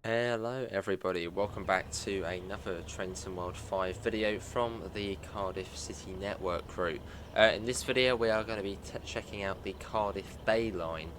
Hello everybody, welcome back to another Trenton World 5 video from the Cardiff City Network crew. In this video we are going to be checking out the Cardiff Bay line,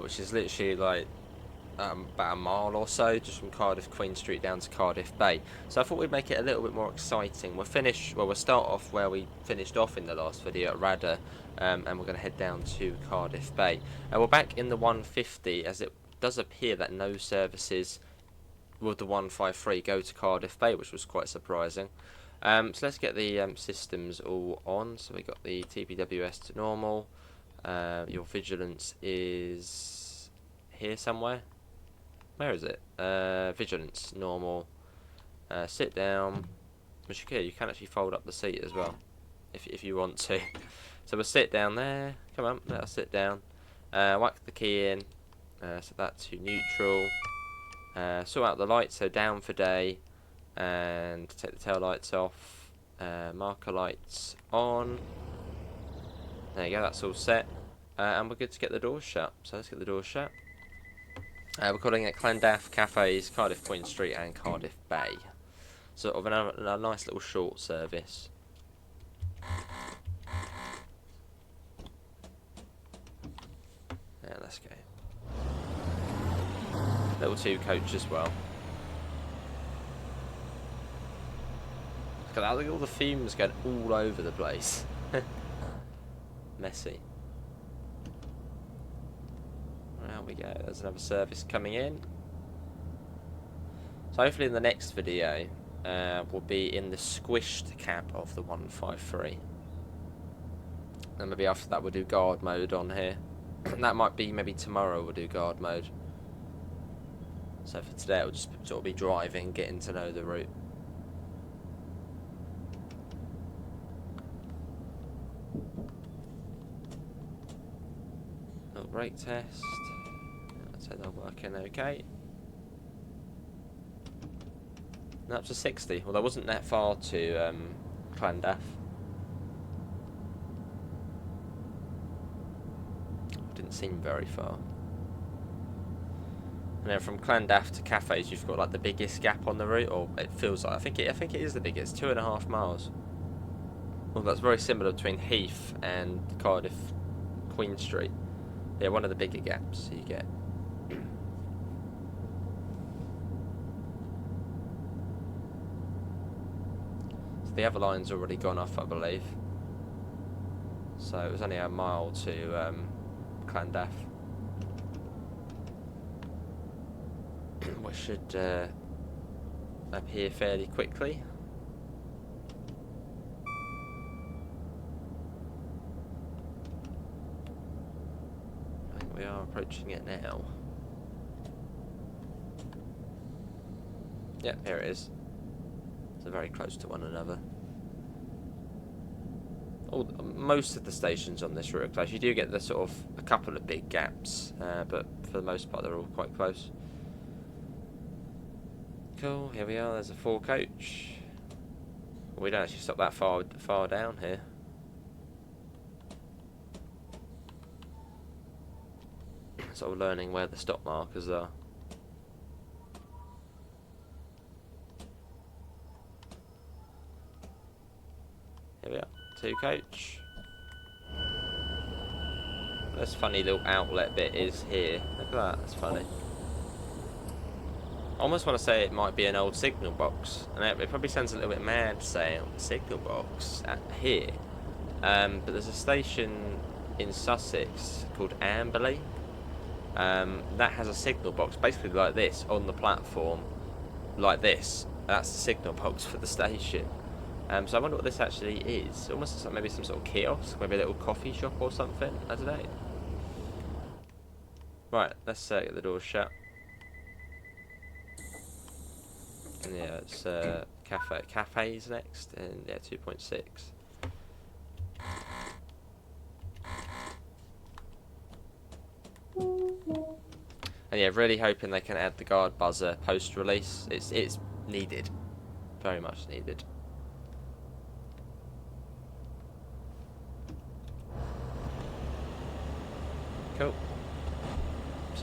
which is literally like about a mile or so just from Cardiff Queen Street down to Cardiff Bay. So I thought we'd make it a little bit more exciting. We'll start off where we finished off in the last video at Radda, and we're going to head down to Cardiff Bay. We're back in the 150 as it does appear that no services with the 153 go to Cardiff Bay, which was quite surprising. So let's get the systems all on. So we got the TpWS to normal. Your vigilance is here somewhere. Where is it? Vigilance normal. Sit down. Which you can actually fold up the seat as well, if you want to. So we'll sit down there. Come on, let us sit down. Whack the key in. Set that to neutral. Sort out the lights, so down for day, and take the tail lights off. Marker lights on. There you go, that's all set. And we're good to get the doors shut. So let's get the doors shut. We're calling it Llandaff Cafes, Cardiff Queen Street, and Cardiff Bay. Sort of a nice little short service. Yeah, let's go. Level 2 coach as well. Look at that, look at all the fumes going all over the place. Messy. There we go, there's another service coming in. So hopefully in the next video we'll be in the squished cab of the 153. And maybe after that we'll do guard mode on here. That might be maybe tomorrow we'll do guard mode. So for today I'll just sort of be driving, getting to know the route. Little brake test. Let's say they're working okay. And up to 60. Well, that wasn't that far to Llandaff. Didn't seem very far. And then from Llandaff to Cafes, you've got like the biggest gap on the route, or it feels like. I think it is the biggest, 2.5 miles. Well, that's very similar between Heath and Cardiff Queen Street. Yeah, one of the bigger gaps you get. So the other line's already gone off, I believe. So it was only a mile to Llandaff. We should appear fairly quickly. I think we are approaching it now. Yep, here it is. So very close to one another. Most of the stations on this route are close. You do get the sort of a couple of big gaps, but for the most part they're all quite close. Cool, here we are, there's a 4 coach. We don't actually stop that far down here. Sort of learning where the stop markers are. Here we are, 2 coach. This funny little outlet bit is here. Look at that, that's funny. I almost want to say it might be an old signal box, and it probably sounds a little bit mad saying signal box here, but there's a station in Sussex called Amberley that has a signal box basically like this on the platform, like this. That's the signal box for the station. So I wonder what this actually is. Almost like maybe some sort of kiosk, maybe a little coffee shop or something. I don't know. Right, let's get the doors shut. And yeah, it's cafes next, and yeah, 2.6. And yeah, really hoping they can add the guard buzzer post-release. It's needed, very much needed. Cool.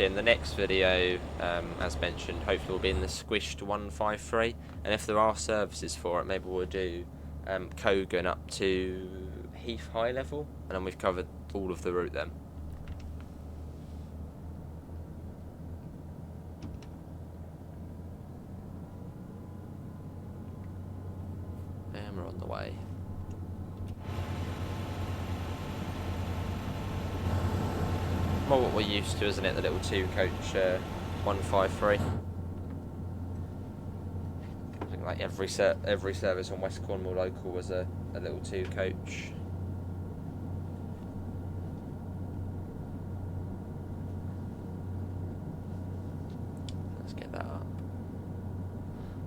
So in the next video, as mentioned, hopefully we'll be in the squished 153, and if there are services for it, maybe we'll do Kogan up to Heath High level, and then we've covered all of the route then. And we're on the way. More what we're used to, isn't it? The little 2-coach 153. I think like every service on West Cornwall local was a little 2-coach. Let's get that up.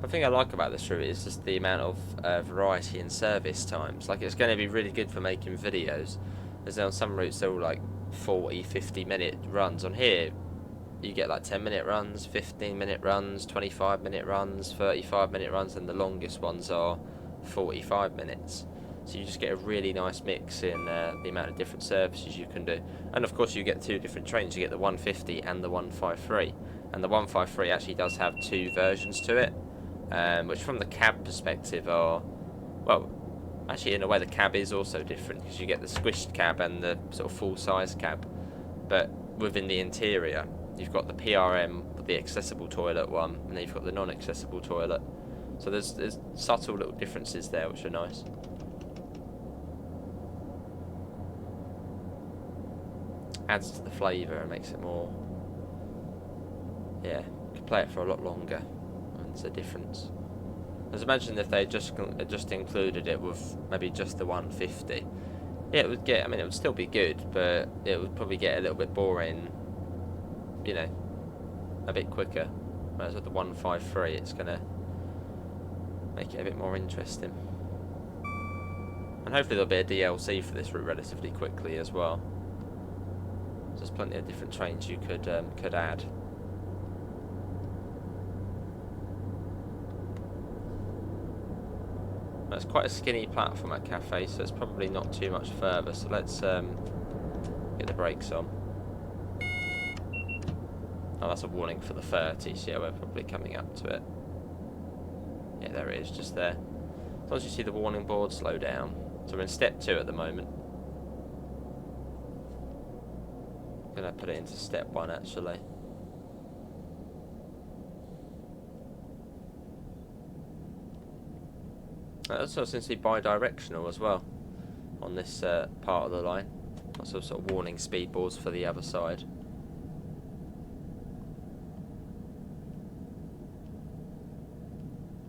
The thing I like about this route is just the amount of variety in service times. Like, it's going to be really good for making videos, as on some routes they're all like 40-50 minute runs. On here you get like 10-minute runs, 15-minute runs, 25-minute runs, 35-minute runs, and the longest ones are 45 minutes. So you just get a really nice mix in the amount of different services you can do. And of course you get 2 different trains. You get the 150 and the 153, and the 153 actually does have 2 versions to it, which from the cab perspective are, well, actually in a way the cab is also different, because you get the squished cab and the sort of full size cab, but within the interior you've got the PRM with the accessible toilet one, and then you've got the non-accessible toilet. So there's subtle little differences there which are nice. Adds to the flavour and makes it more, yeah, you can play it for a lot longer, and it's a difference. As imagine if they just included it with maybe just the 150. Yeah, it would get, I mean, it would still be good, but it would probably get a little bit boring, you know, a bit quicker. Whereas with the 153, it's going to make it a bit more interesting. And hopefully there'll be a DLC for this route relatively quickly as well. There's plenty of different trains you could add. It's quite a skinny platform at Cafe, so it's probably not too much further. So let's get the brakes on. Oh, that's a warning for the 30, so yeah, we're probably coming up to it. Yeah, there it is, just there. As long as you see the warning board, slow down. So we're in step 2 at the moment. I'm going to put it into step 1 actually. It also seems to be bi-directional as well on this part of the line. Also sort of warning speed boards for the other side.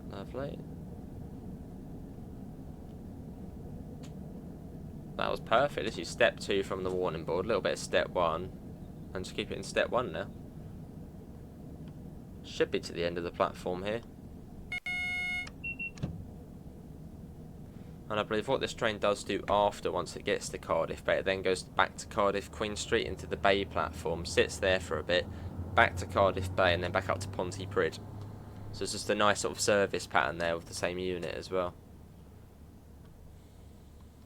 Lovely. That was perfect. This is step 2 from the warning board, a little bit of step 1, and just keep it in step 1 now. Should be to the end of the platform here. And I believe what this train does do after, once it gets to Cardiff Bay, it then goes back to Cardiff Queen Street into the Bay platform, sits there for a bit, back to Cardiff Bay, and then back up to Pontypridd. So it's just a nice sort of service pattern there with the same unit as well.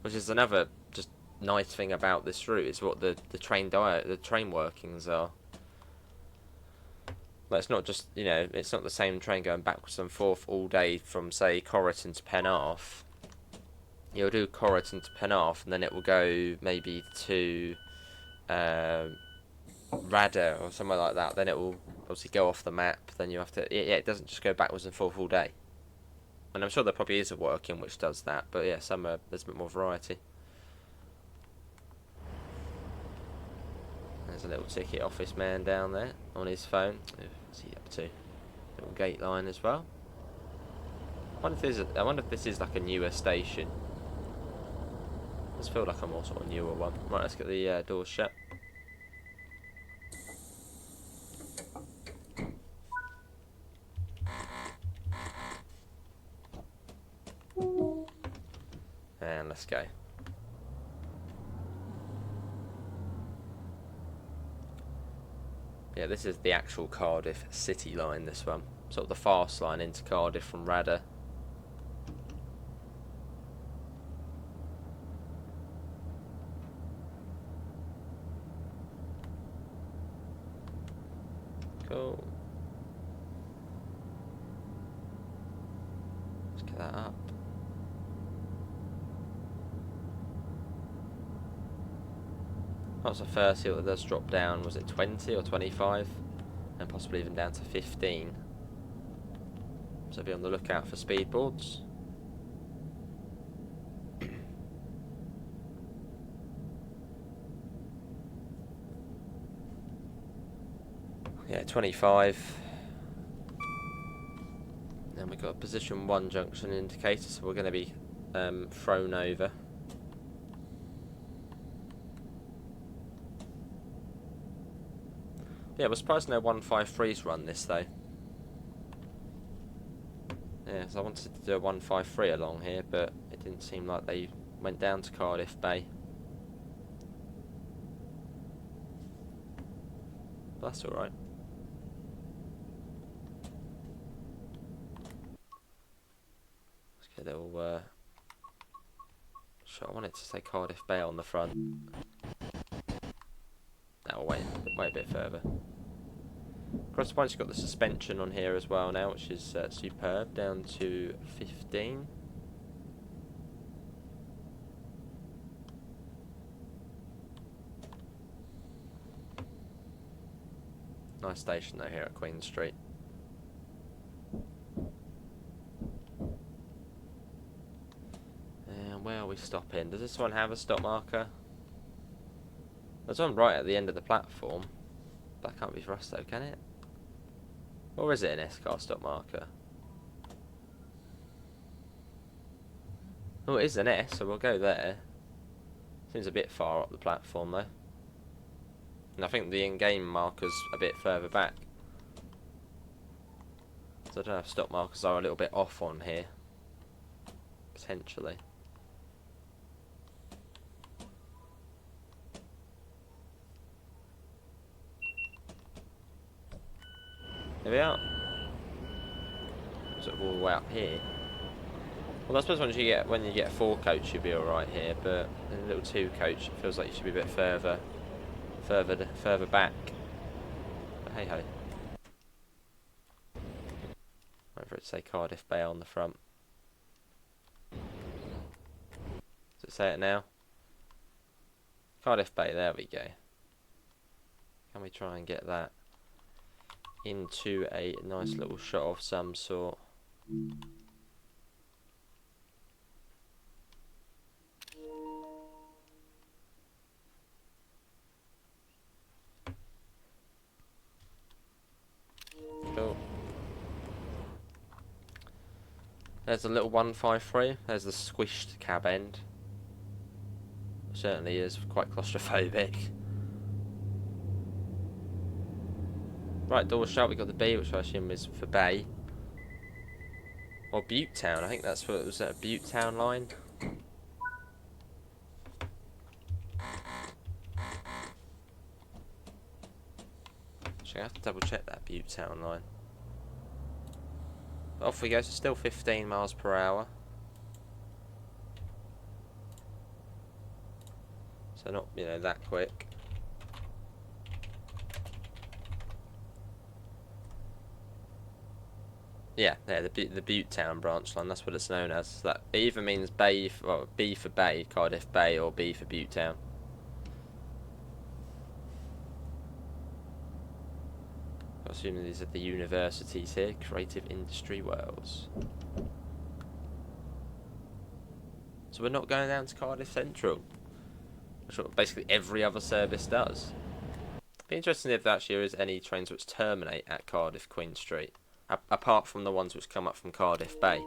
Which is another just nice thing about this route, is what the train workings are. But it's not just, you know, it's not the same train going backwards and forth all day from, say, Corriton to Penarth. You'll do Corriton to Penarth, and then it will go maybe to Radder or somewhere like that. Then it will obviously go off the map. Then you have to, yeah, it doesn't just go backwards and forth all day. And I'm sure there probably is a working which does that, but yeah, there's a bit more variety. There's a little ticket office man down there on his phone. What's he up to? Little gate line as well. I wonder if this is like a newer station. Does feel like a more sort of newer one. Right, let's get the doors shut. And let's go. Yeah, this is the actual Cardiff City line, this one. Sort of the fast line into Cardiff from Radder. Cool. Let's get that up. That was the first hill that does drop down. Was it 20 or 25? And possibly even down to 15. So be on the lookout for speed boards. Yeah, 25. Then we've got a position 1 junction indicator, so we're going to be thrown over. Yeah, we're surprised no 153s run this though. Yeah, so I wanted to do a 153 along here, but it didn't seem like they went down to Cardiff Bay. But that's alright. Let's get a little shot. I wanted to say Cardiff Bay on the front. Now we'll wait a bit further. Across the point, you've got the suspension on here as well now, which is superb, down to 15. Nice station though here at Queen Street. And where are we stopping? Does this one have a stop marker? There's one right at the end of the platform. That can't be for us though, can it? Or is it an S-car stop marker? Oh, it is an S, so we'll go there. Seems a bit far up the platform though. And I think the in-game marker's a bit further back. So I don't know if stop markers are a little bit off on here. Potentially. Here we are. Sort of all the way up here. Well, I suppose when you get a 4 coach, you'll be all right here. But in a little 2 coach, it feels like you should be a bit further back. But hey ho. Wait for it to say Cardiff Bay on the front. Does it say it now? Cardiff Bay. There we go. Can we try and get that into a nice little shot of some sort? Cool. There's a little 153. There's the squished cab end. Certainly is quite claustrophobic. Right, door shut. We got the B, which I assume is for Bay. Or Butte Town. I think that's what it was, a Butte Town line. Actually, I have to double check that Butte Town line. But off we go, so still 15 miles per hour. So not, you know, that quick. Yeah, the Butte Town branch line, that's what it's known as. So that it either means Bay, well, B for Bay, Cardiff Bay, or B for Butte Town. I'm assuming these are the universities here, Creative Industry Wales. So we're not going down to Cardiff Central, which basically every other service does. Be interesting if there actually is any trains which terminate at Cardiff Queen Street, apart from the ones which come up from Cardiff Bay.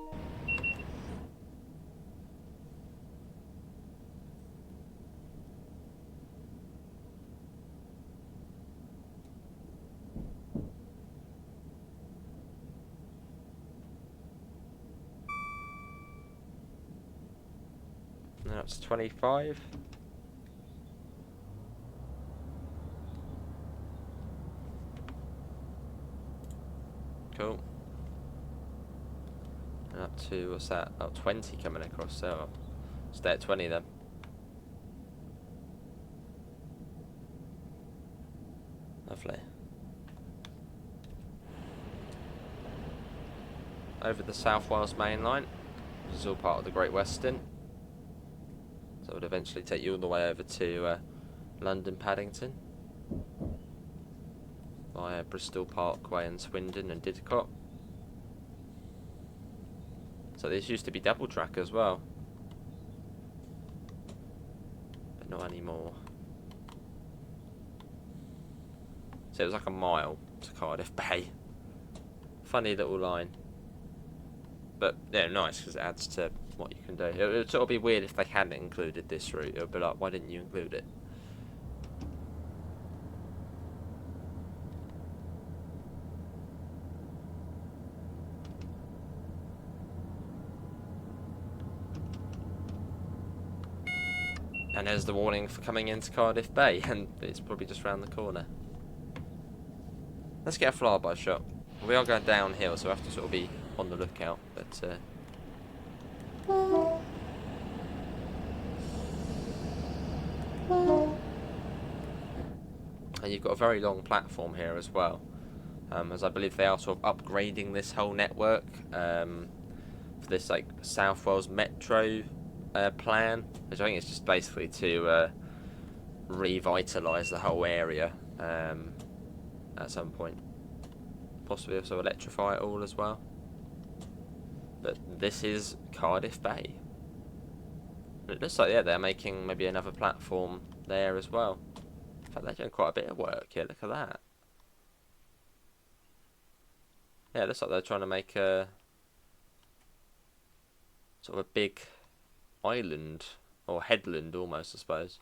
And that's 25. Cool. And up to, what's that? Oh, 20 coming across, so I'll stay at 20 then. Lovely. over the South Wales main line, which is all part of the Great Western. So it would eventually take you all the way over to London Paddington via Bristol Parkway and Swindon and Didcot. So this used to be double track as well, but not anymore. So it was like a mile to Cardiff Bay. Funny little line, but yeah, nice because it adds to what you can do. It would sort of be weird if they hadn't included this route. It would be like, why didn't you include it? And there's the warning for coming into Cardiff Bay, and it's probably just round the corner. Let's get a flyby shot. We are going downhill, so we have to sort of be on the lookout. But and you've got a very long platform here as well, as I believe they are sort of upgrading this whole network for this like South Wales Metro plan, which I think is just basically to revitalise the whole area at some point. Possibly also electrify it all as well. But this is Cardiff Bay. It looks like, yeah, they're making maybe another platform there as well. In fact, they're doing quite a bit of work here. Look at that. Yeah, it looks like they're trying to make a sort of a big island, or headland almost, I suppose.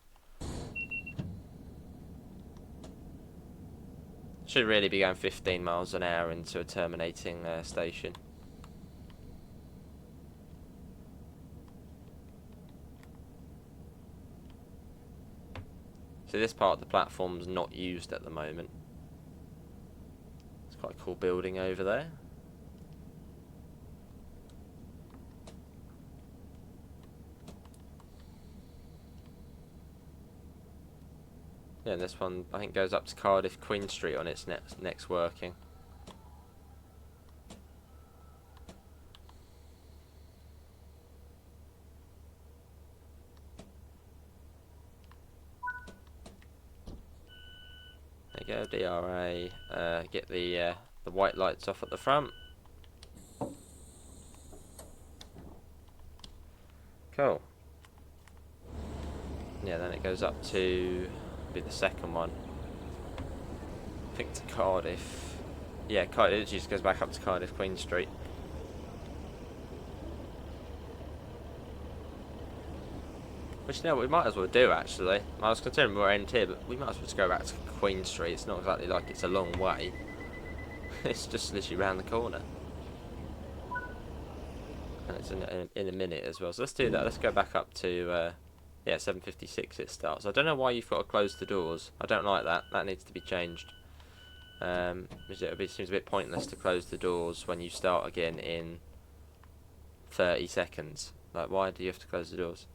Should really be going 15 miles an hour into a terminating station. So this part of the platform's not used at the moment. It's quite a cool building over there. Yeah, and this one I think goes up to Cardiff Queen Street on its next working. There you go, DRA. Get the white lights off at the front. Cool. Yeah, then it goes up to be the second one. I think to Cardiff. Yeah, it just goes back up to Cardiff Queen Street. Which, you know, we might as well do actually. I was considering we'll end here, but we might as well just go back to Queen Street. It's not exactly like it's a long way. It's just literally round the corner. And it's in a minute as well. So let's do that. Let's go back up to yeah, 7:56 it starts. I don't know why you've got to close the doors. I don't like that. That needs to be changed. It seems a bit pointless to close the doors when you start again in 30 seconds. Like, why do you have to close the doors?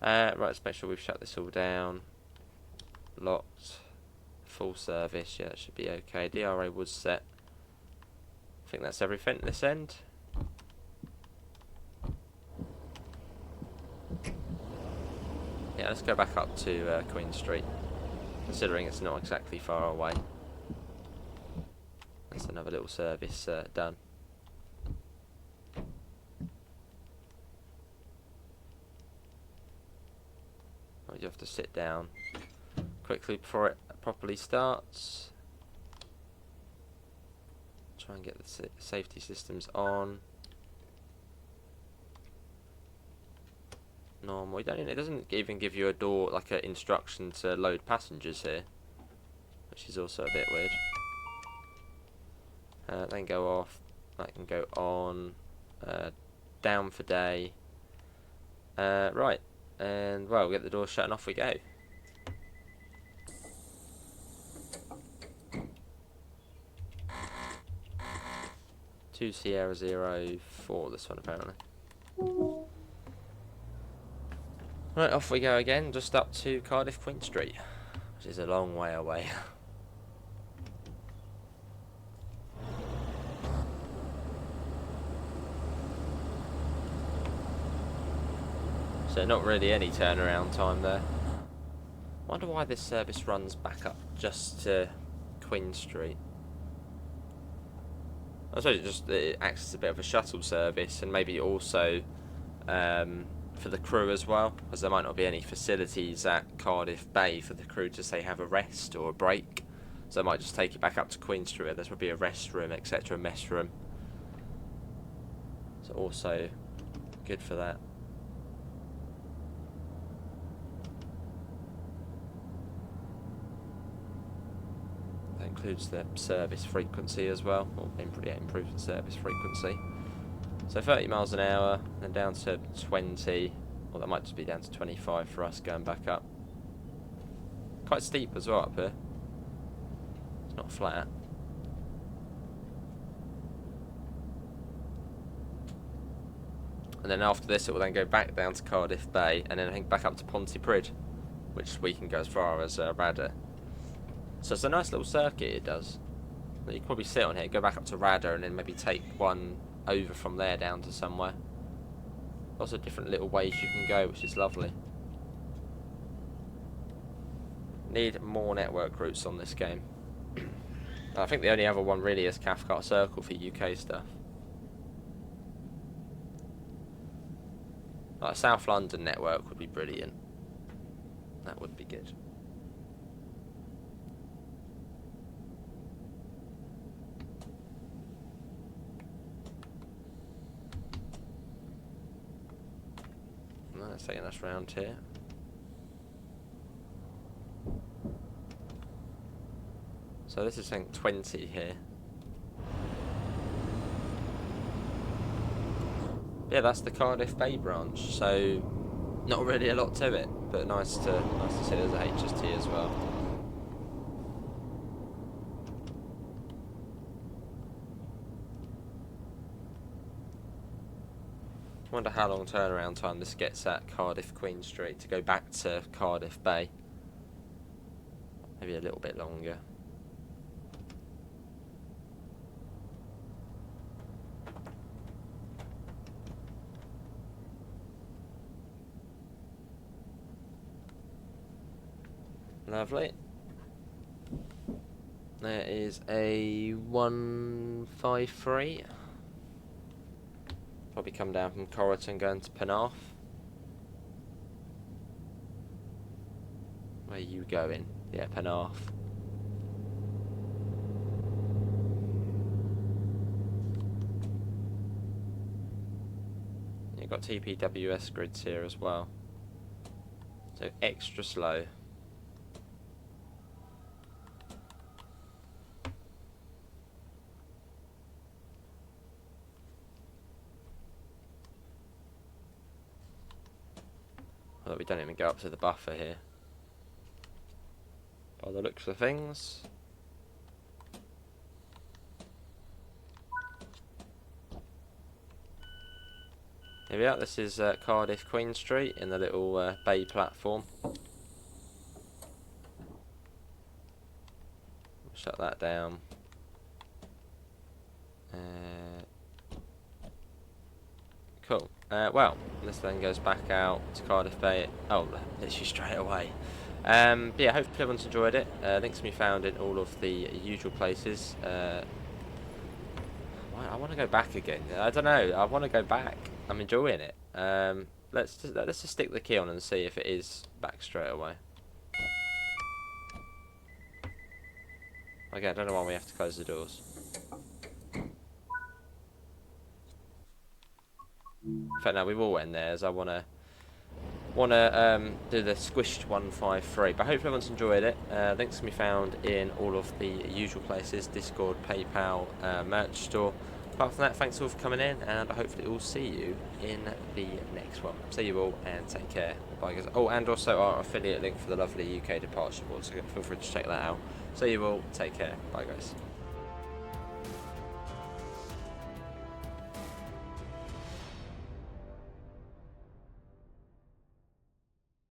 Right, let's make sure we've shut this all down. Locked. Full service. Yeah, that should be okay. DRA was set. I think that's everything at this end. Yeah, let's go back up to Queen Street, considering it's not exactly far away. That's another little service done. You have to sit down quickly before it properly starts. Try and get the safety systems on. Normal. It doesn't even give you a door, like an instruction to load passengers here, which is also a bit weird. Then go off. That can go on. Down for day. Right. And, well, we'll get the door shut and off we go. Two Sierra 04, this one apparently. Right, off we go again, just up to Cardiff Queen Street, which is a long way away. So not really any turnaround time there. Wonder why this service runs back up just to Queen Street. I suppose it acts as a bit of a shuttle service, and maybe also for the crew as well, as there might not be any facilities at Cardiff Bay for the crew to say have a rest or a break. So I might just take it back up to Queen Street. There's probably a restroom, etc., mess room. So also good for that. That includes the service frequency as well, or improves the service frequency. So 30 miles an hour, then down to 20, or that might just be down to 25 for us going back up. Quite steep as well up here. It's not flat. And then after this it will then go back down to Cardiff Bay, and then I think back up to Pontypridd, which we can go as far as Rada. So it's a nice little circuit it does. You can probably sit on here, go back up to Rada, and then maybe take one over from there down to somewhere. Lots of different little ways you can go, which is lovely. Need more network routes on this game. I think the only other one really is Cathcart Circle for UK stuff. Like a South London network would be brilliant. That would be good. That's taking us round here. So this is saying 20 here. Yeah, that's the Cardiff Bay branch. So not really a lot to it, but nice to see there's a HST as well. Wonder how long turnaround time this gets at Cardiff Queen Street to go back to Cardiff Bay. Maybe a little bit longer. Lovely. There is a 153. Probably come down from Corriton going to Penarth. Where are you going? Yeah, Penarth. You've got TPWS grids here as well. So extra slow. Although we don't even go up to the buffer here, by the looks of things. Here we are, this is Cardiff Queen Street in the little bay platform. Shut that down. Cool. Well, this then goes back out to Cardiff Bay. Oh, literally straight away. But yeah, hopefully everyone's enjoyed it. Links can be found in all of the usual places. I want to go back again. I don't know. I want to go back. I'm enjoying it. Let's just stick the key on and see if it is back straight away. Okay, I don't know why we have to close the doors. In fact, no, we will end there, as I wanna do the squished 153. But hopefully everyone's enjoyed it. Links can be found in all of the usual places: Discord, PayPal, merch store. Apart from that, thanks all for coming in, and hopefully we'll see you in the next one. See you all, and take care. Bye, guys. Oh, and also our affiliate link for the lovely UK departure board, so feel free to check that out. See you all, take care. Bye, guys.